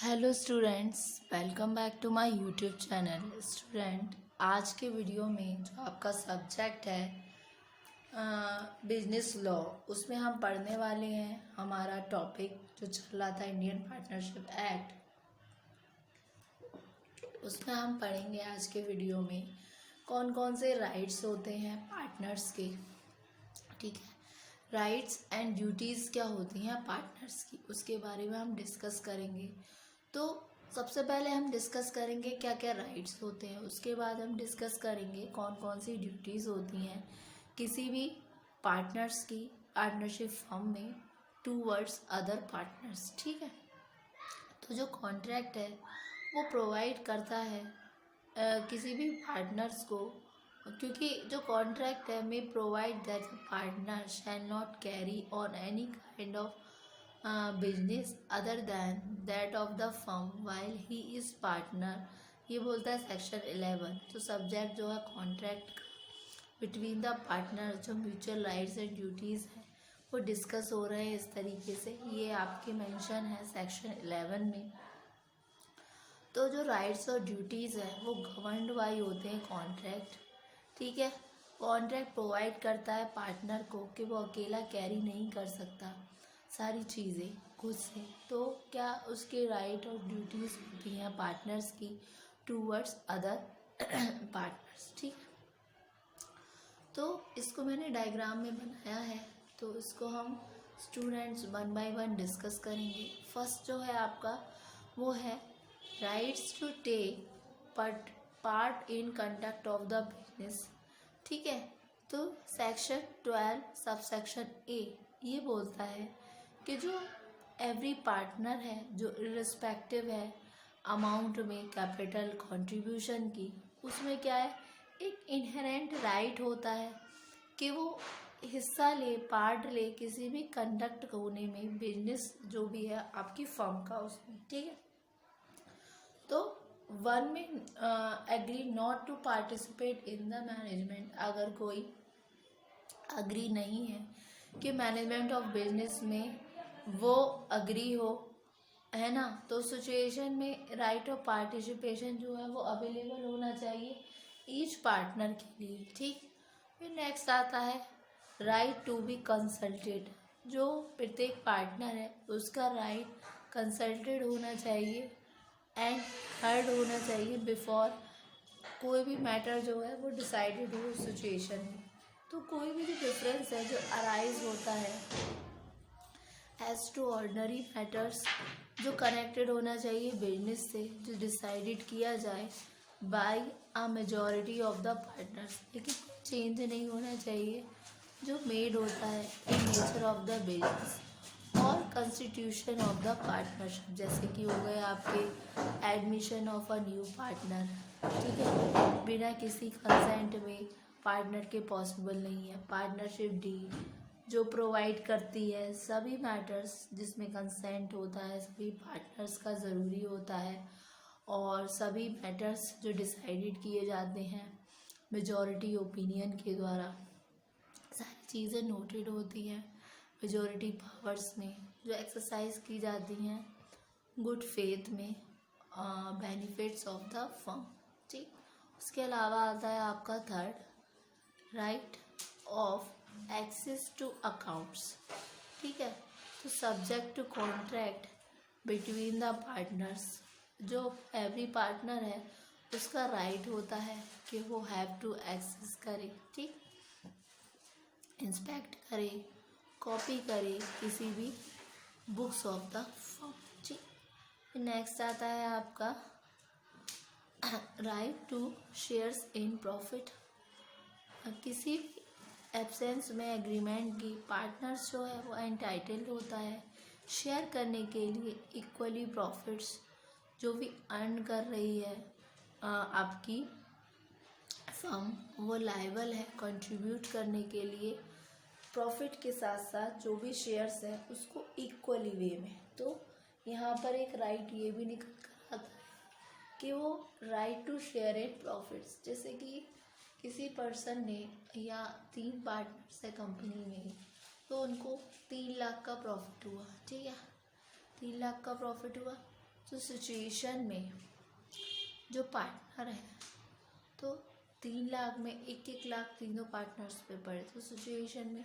Hello students, welcome back to my YouTube channel. Student, आज के video में जो आपका सब्जेक्ट है बिजनेस लॉ, उसमें हम पढ़ने वाले हैं। हमारा टॉपिक जो चल रहा था इंडियन पार्टनरशिप एक्ट, उसमें हम पढ़ेंगे आज के वीडियो में कौन कौन से राइट्स होते हैं पार्टनर्स के। ठीक है, राइट्स एंड ड्यूटीज़ क्या होती हैं पार्टनर्स की, उसके बारे में हम डिस्कस करेंगे। तो सबसे पहले हम डिस्कस करेंगे क्या क्या राइट्स होते हैं, उसके बाद हम डिस्कस करेंगे कौन कौन सी ड्यूटीज़ होती हैं किसी भी पार्टनर्स की पार्टनरशिप फर्म में टूवर्ड्स अदर पार्टनर्स। ठीक है, तो जो कॉन्ट्रैक्ट है वो प्रोवाइड करता है किसी भी पार्टनर्स को, क्योंकि जो कॉन्ट्रैक्ट है में provide that partner shall not carry on any kind of business other than that of the firm while he is partner. ये बोलता है सेक्शन 11। तो सब्जेक्ट जो है कॉन्ट्रैक्ट का बिटवीन द पार्टनर, जो म्यूचुअल राइट्स एंड ड्यूटीज़ है वो डिस्कस हो रहे हैं इस तरीके से। ये आपके मेंशन है सेक्शन 11 में। तो जो राइट्स और ड्यूटीज़ है वो गवर्नड बाय होते हैं कॉन्ट्रैक्ट। ठीक है, कॉन्ट्रैक्ट प्रोवाइड करता है पार्टनर को कि वो अकेला कैरी नहीं कर सकता सारी चीज़ें खुद से। तो क्या उसके राइट और ड्यूटीज़ होती हैं पार्टनर्स की टूवर्ड्स अदर पार्टनर्स। ठीक है, तो इसको मैंने डायग्राम में बनाया है, तो इसको हम students one by one discuss करेंगे। फर्स्ट जो है आपका वो है rights to take part in conduct of the business. ठीक है, तो सेक्शन 12 सब सेक्शन ए ये बोलता है कि जो एवरी पार्टनर है जो इर्रिस्पेक्टिव है अमाउंट में कैपिटल कंट्रीब्यूशन की, उसमें क्या है एक इनहेरेंट राइट होता है कि वो हिस्सा ले, पार्ट ले किसी भी कंडक्ट होने में, बिजनेस जो भी है आपकी फर्म का उसमें। ठीक है, तो वन में agree not to participate in the management, अगर कोई अग्री नहीं है कि मैनेजमेंट ऑफ बिजनेस में वो अग्री हो, है ना, तो सिचुएशन में राइट ऑफ पार्टिसिपेशन जो है वो अवेलेबल होना चाहिए ईच पार्टनर के लिए। ठीक, फिर नेक्स्ट आता है राइट टू बी कंसल्टेड। जो प्रत्येक पार्टनर है उसका राइट कंसल्टेड होना चाहिए एंड हर्ड होना चाहिए बिफोर कोई भी मैटर जो है वो डिसाइडेड हो सिचुएशन में। तो कोई भी जो डिफरेंस है जो अराइज होता है एज टू ऑर्डिनरी मैटर्स जो कनेक्टेड होना चाहिए बिजनेस से, जो डिसाइडेड किया जाए by a majority of the partners, लेकिन चेंज नहीं होना चाहिए जो मेड होता है in nature of the business और कंस्टिट्यूशन ऑफ द पार्टनरशिप, जैसे कि हो गए आपके admission of a new partner. ठीक है, बिना किसी कंसेंट में पार्टनर के पॉसिबल नहीं है। पार्टनरशिप डीड जो प्रोवाइड करती है सभी मैटर्स जिसमें कंसेंट होता है सभी पार्टनर्स का ज़रूरी होता है, और सभी मैटर्स जो डिसाइडेड किए जाते हैं मेजॉरिटी ओपिनियन के द्वारा, सारी चीज़ें नोटेड होती हैं मेजॉरिटी पावर्स में जो एक्सरसाइज की जाती हैं गुड फेथ में बेनिफिट्स ऑफ द फर्म। ठीक, उसके अलावा आता है आपका third right of access to accounts. ठीक है, तो subject to contract between the partners, जो एवरी पार्टनर है उसका राइट होता है कि वो हैव टू एक्सेस करे। ठीक, इंस्पेक्ट करे, कॉपी करे किसी भी बुक्स ऑफ द फर्म। ठीक, नेक्स्ट आता है आपका right to shares in profit. किसी भी एब्सेंस में एग्रीमेंट की पार्टनर्स जो है वो एंटाइटल्ड होता है शेयर करने के लिए इक्वली प्रॉफिट्स जो भी अर्न कर रही है आपकी फर्म, वो लायबल है कंट्रीब्यूट करने के लिए प्रॉफिट के साथ साथ जो भी शेयर्स है उसको इक्वली वे में। तो यहाँ पर एक राइट ये भी निकल कर आता है कि वो right to share in profits, जैसे कि किसी पर्सन ने या 3 पार्टनर्स है कंपनी में, तो उनको 3 लाख का प्रॉफिट हुआ। ठीक है, 3 लाख का प्रॉफिट हुआ, तो सिचुएशन में जो पार्टनर है तो 3 लाख में 1-1 लाख तीनों पार्टनर्स पे पड़े, तो सिचुएशन में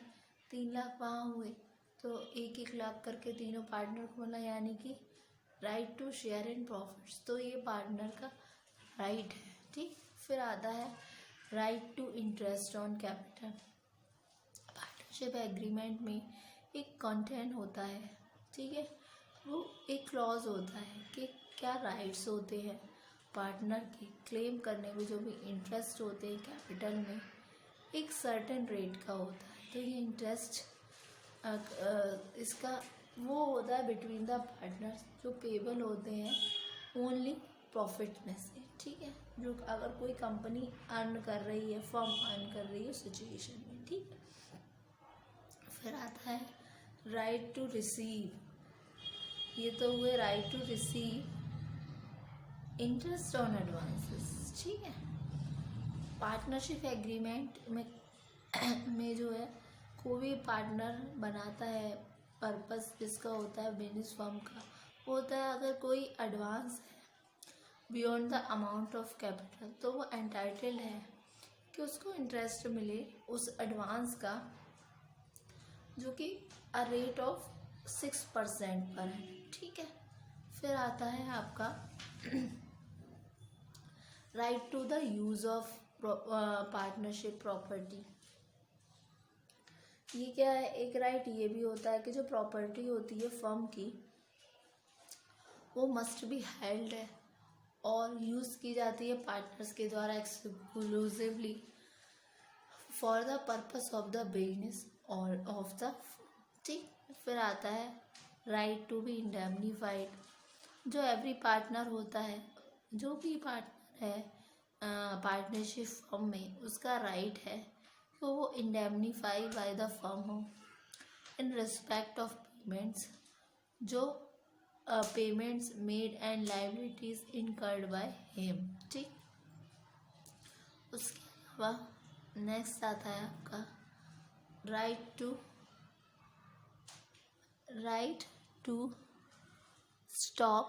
3 लाख वहाँ हुए तो 1-1 लाख करके तीनों पार्टनर को मिला, यानी कि right to share in profits. तो ये पार्टनर का राइट है, ठीक। फिर आता है right to interest on capital. Partnership agreement में एक कंटेंट होता है, ठीक है, वो एक क्लॉज होता है कि क्या राइट्स होते हैं पार्टनर के क्लेम करने में, जो भी इंटरेस्ट होते हैं कैपिटल में एक सर्टेन रेट का होता है। तो ये इंटरेस्ट इसका वो होता है बिटवीन द पार्टनर्स, जो पेबल होते हैं ओनली प्रॉफिट में से, ठीक है, जो अगर कोई कंपनी अर्न कर रही है, फर्म अर्न कर रही है सिचुएशन में, ठीक है। फिर आता है राइट टू रिसीव। ये तो हुए right to receive interest on advances, ठीक है। पार्टनरशिप एग्रीमेंट में जो है कोई भी पार्टनर बनाता है, पर्पस जिसका होता है बिजनेस फर्म का होता है, अगर कोई एडवांस है beyond the amount of capital तो वो एंटाइटल्ड है कि उसको इंटरेस्ट मिले उस एडवांस का, जो कि अ रेट ऑफ 6% पर है, ठीक है। फिर आता है आपका right to the use of partnership property. ये क्या है, एक राइट ये भी होता है कि जो प्रॉपर्टी होती है फर्म की वो मस्ट बी हेल्ड है और यूज़ की जाती है पार्टनर्स के द्वारा exclusively for the purpose of the business और ऑफ द, ठीक। फिर आता है राइट टू बी इंडेमनीफाइड। जो एवरी पार्टनर होता है, जो भी पार्टनर है पार्टनरशिप फर्म में, उसका राइट है तो वो इंडेमनीफाई बाय द फर्म हो इन रिस्पेक्ट ऑफ पेमेंट्स, जो payments made and liabilities incurred by him, ठीक। उसके अलावा नेक्स्ट आता है आपका right to stop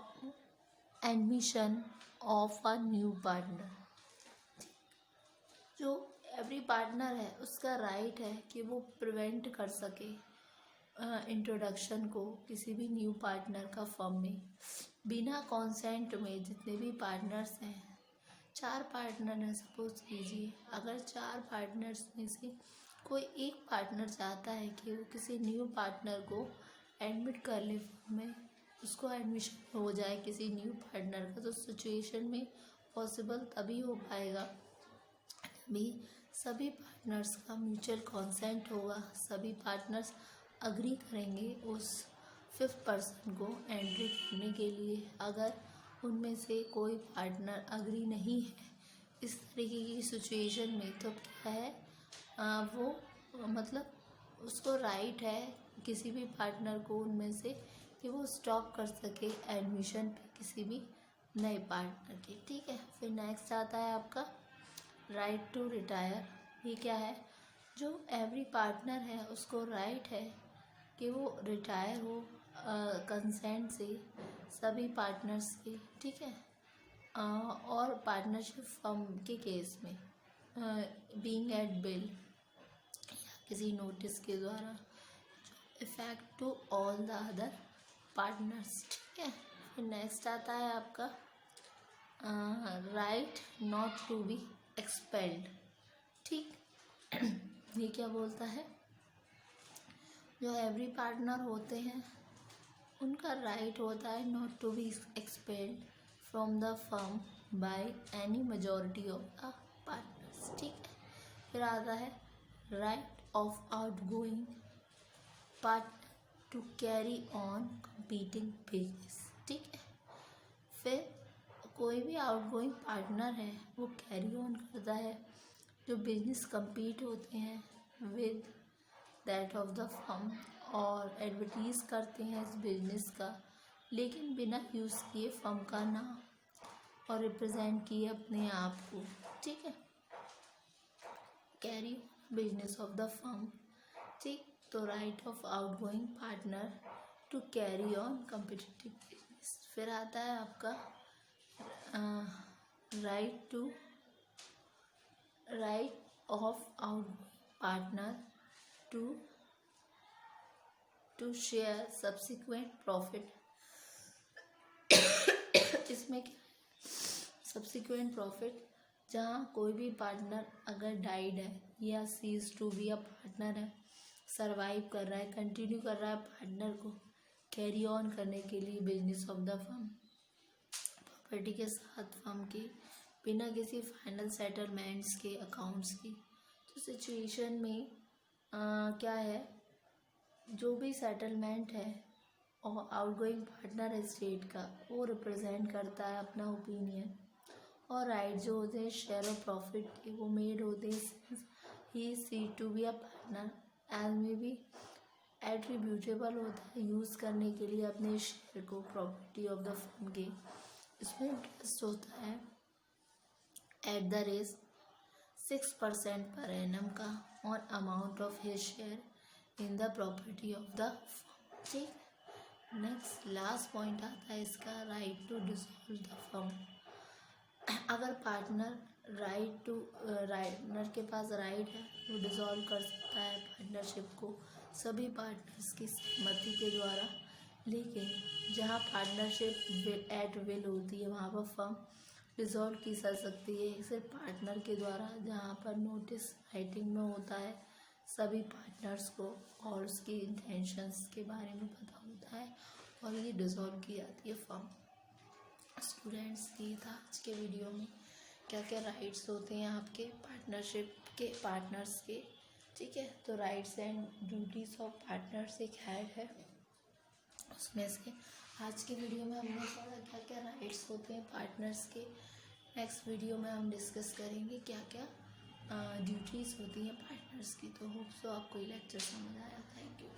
admission of a new partner. जो एवरी पार्टनर है उसका राइट है कि वो प्रिवेंट कर सके इंट्रोडक्शन को किसी भी न्यू पार्टनर का फर्म में बिना कॉन्सेंट में। जितने भी पार्टनर्स हैं, 4 पार्टनर हैं सपोज कीजिए, अगर 4 पार्टनर्स में से कोई एक पार्टनर चाहता है कि वो किसी न्यू पार्टनर को एडमिट कर ले फर्म में, उसको एडमिशन हो जाए किसी न्यू पार्टनर का, तो सिचुएशन में पॉसिबल तभी हो पाएगा भी सभी पार्टनर्स का म्यूचुअल कॉन्सेंट होगा, सभी पार्टनर्स अग्री करेंगे उस 5th पर्सन को एंट्री करने के लिए। अगर उनमें से कोई पार्टनर अग्री नहीं है इस तरीके की सिचुएशन में, तो क्या है वो मतलब उसको राइट है किसी भी पार्टनर को उनमें से कि वो स्टॉप कर सके एडमिशन पे किसी भी नए पार्टनर के, ठीक है। फिर नेक्स्ट आता है आपका राइट टू रिटायर। ये क्या है, जो एवरी पार्टनर है उसको राइट है कि वो रिटायर हो कंसेंट से सभी पार्टनर्स के, ठीक है। और पार्टनरशिप फर्म के केस में बीइंग एट बिल या किसी नोटिस के द्वारा effect to all the other partners, ठीक है। फिर नेक्स्ट आता है आपका right not to be expelled, ठीक। ये क्या बोलता है, जो एवरी पार्टनर होते हैं उनका राइट होता है not to be expelled from the firm by any majority of the partners, ठीक है। फिर आता है right of outgoing partner to carry on competing business, ठीक है। फिर कोई भी आउटगोइंग पार्टनर है वो कैरी ऑन करता है जो बिजनेस compete होते हैं with that of the firm और एडवर्टीज़ करते हैं इस बिजनेस का, लेकिन बिना यूज़ किए फर्म का नाम और रिप्रेजेंट किए अपने आप को, ठीक है। Carry business of the firm, ठीक। तो right of outgoing partner to carry on competitive business, फिर आता है आपका right of out partner to share subsequent profit. इसमें क्या सब्सिक्वेंट प्रॉफिट, जहाँ कोई भी पार्टनर अगर डाइड है या cease to be a partner है, सरवाइव कर रहा है, कंटिन्यू कर रहा है पार्टनर को कैरी ऑन करने के लिए business of the firm, property के साथ फर्म के बिना किसी फाइनल सेटलमेंट्स के अकाउंट्स की। तो सिचुएशन में क्या है, जो भी सेटलमेंट है और आउटगोइंग पार्टनर एस्टेट का, वो रिप्रेजेंट करता है अपना ओपिनियन, और राइट जो होते हैं शेयर ऑफ प्रॉफिट के, वो मेड होते हैं he see to be a partner as में भी एट्रीब्यूटेबल होता है यूज़ करने के लिए अपने शेयर को प्रॉपर्टी ऑफ द फर्म के। इसमें इंटरेस्ट होता है एट द रेट 6% पर एनम का on amount of his share in the property of the firm. ठीक, नेक्स्ट लास्ट पॉइंट आता है इसका right to dissolve the firm. अगर पार्टनर के पास राइट है, वो डिसॉल्व कर सकता है पार्टनरशिप को सभी पार्टनर्स की सहमति के द्वारा। लेकिन जहाँ पार्टनरशिप एट विल होती है, वहाँ पर फर्म डिसॉल्व की जा सकती है सिर्फ पार्टनर के द्वारा, जहाँ पर नोटिस राइटिंग में होता है, सभी पार्टनर्स को और उसकी इंटेंशंस के बारे में पता होता है, और ये डिसॉल्व की जाती है फर्म। स्टूडेंट्स, ये था आज के वीडियो में क्या क्या राइट्स होते हैं आपके पार्टनरशिप के पार्टनर्स के। ठीक है, तो rights and duties of partners एक हेड है, उसमें से आज के वीडियो में हमने पढ़ा क्या क्या राइट्स होते हैं पार्टनर्स के। नेक्स्ट वीडियो में हम डिस्कस करेंगे क्या क्या ड्यूटीज़ होती हैं पार्टनर्स की। तो होप सो आपको ये लेक्चर समझ आया। Thank you.